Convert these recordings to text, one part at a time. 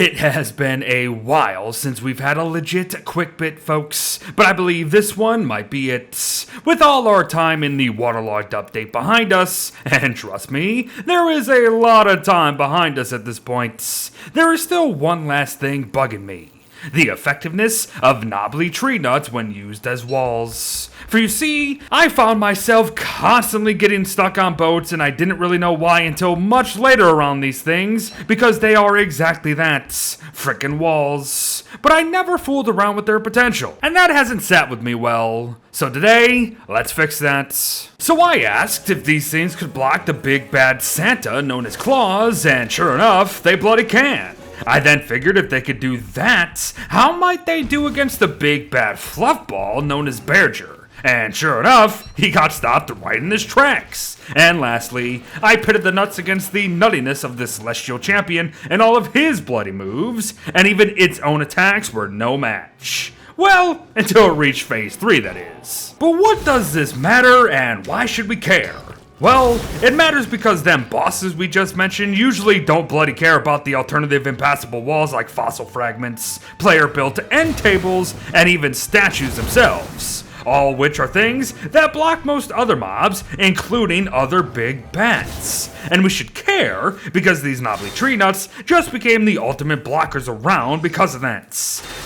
It has been a while since we've had a legit quick bit, folks, but I believe this one might be it. With all our time in the waterlogged update behind us, and trust me, there is a lot of time behind us at this point, there is still one last thing bugging me. The effectiveness of knobbly tree nuts when used as walls. For you see, I found myself constantly getting stuck on boats, and I didn't really know why until much later around these things, because they are exactly that, frickin' walls. But I never fooled around with their potential, and that hasn't sat with me well. So today, let's fix that. So I asked if these things could block the big bad Santa known as Claus, and sure enough, they bloody can. I then figured if they could do that, how might they do against the big bad fluff ball known as Berger? And sure enough, he got stopped right in his tracks. And lastly, I pitted the nuts against the nuttiness of the Celestial Champion and all of his bloody moves, and even its own attacks were no match. Well, until it reached phase 3, that is. But what does this matter, and why should we care? Well, it matters because them bosses we just mentioned usually don't bloody care about the alternative impassable walls like fossil fragments, player-built end tables, and even statues themselves. All which are things that block most other mobs, including other big bats. And we should care because these knobbly tree nuts just became the ultimate blockers around because of that.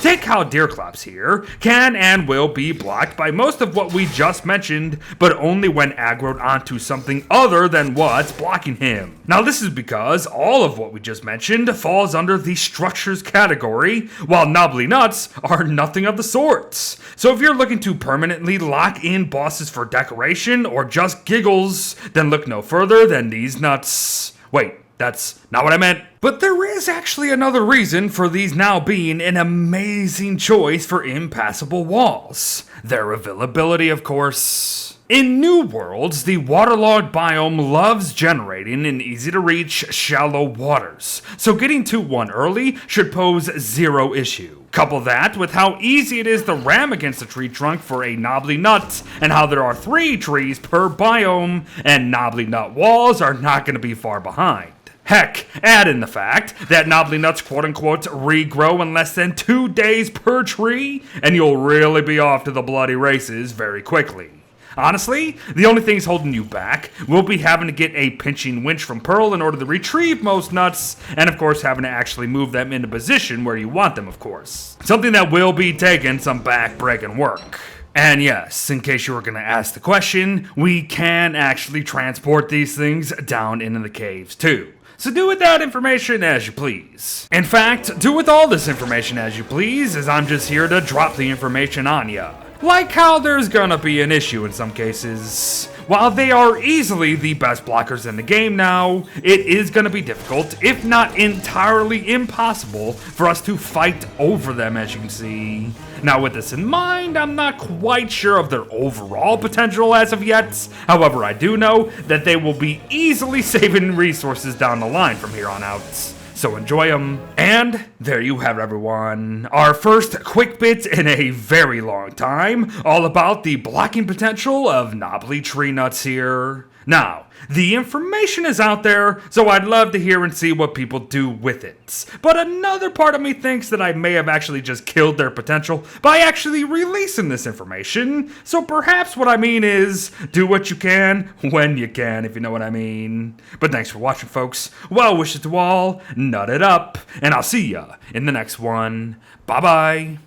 Take how Deerclops here can and will be blocked by most of what we just mentioned, but only when aggroed onto something other than what's blocking him. Now this is because all of what we just mentioned falls under the structures category, while knobbly nuts are nothing of the sorts. So if you're looking to permanently lock in bosses for decoration or just giggles, then look no further than these nuts. Wait, that's not what I meant. But there is actually another reason for these now being an amazing choice for impassable walls. Their availability, of course. In New Worlds, the waterlogged biome loves generating in easy-to-reach, shallow waters, so getting to one early should pose zero issue. Couple that with how easy it is to ram against a tree trunk for a knobbly nut, and how there are 3 trees per biome, and knobbly nut walls are not going to be far behind. Heck, add in the fact that knobbly nuts quote-unquote regrow in less than 2 days per tree, and you'll really be off to the bloody races very quickly. Honestly, the only things holding you back will be having to get a pinching winch from Pearl in order to retrieve most nuts, and of course having to actually move them into position where you want them, of course. Something that will be taking some back-breaking work. And yes, in case you were going to ask the question, we can actually transport these things down into the caves too. So do with that information as you please. In fact, do with all this information as you please, as I'm just here to drop the information on ya. Like how there's gonna be an issue in some cases. While they are easily the best blockers in the game now, it is gonna be difficult, if not entirely impossible, for us to fight over them, as you can see. Now with this in mind, I'm not quite sure of their overall potential as of yet. However, I do know that they will be easily saving resources down the line from here on out. So enjoy them. And there you have it, everyone. Our first quick bit in a very long time, all about the blocking potential of knobbly tree nuts here. Now, the information is out there, so I'd love to hear and see what people do with it. But another part of me thinks that I may have actually just killed their potential by actually releasing this information. So perhaps what I mean is, do what you can, when you can, if you know what I mean. But thanks for watching, folks. Well wishes to all, nut it up, and I'll see ya in the next one. Bye-bye.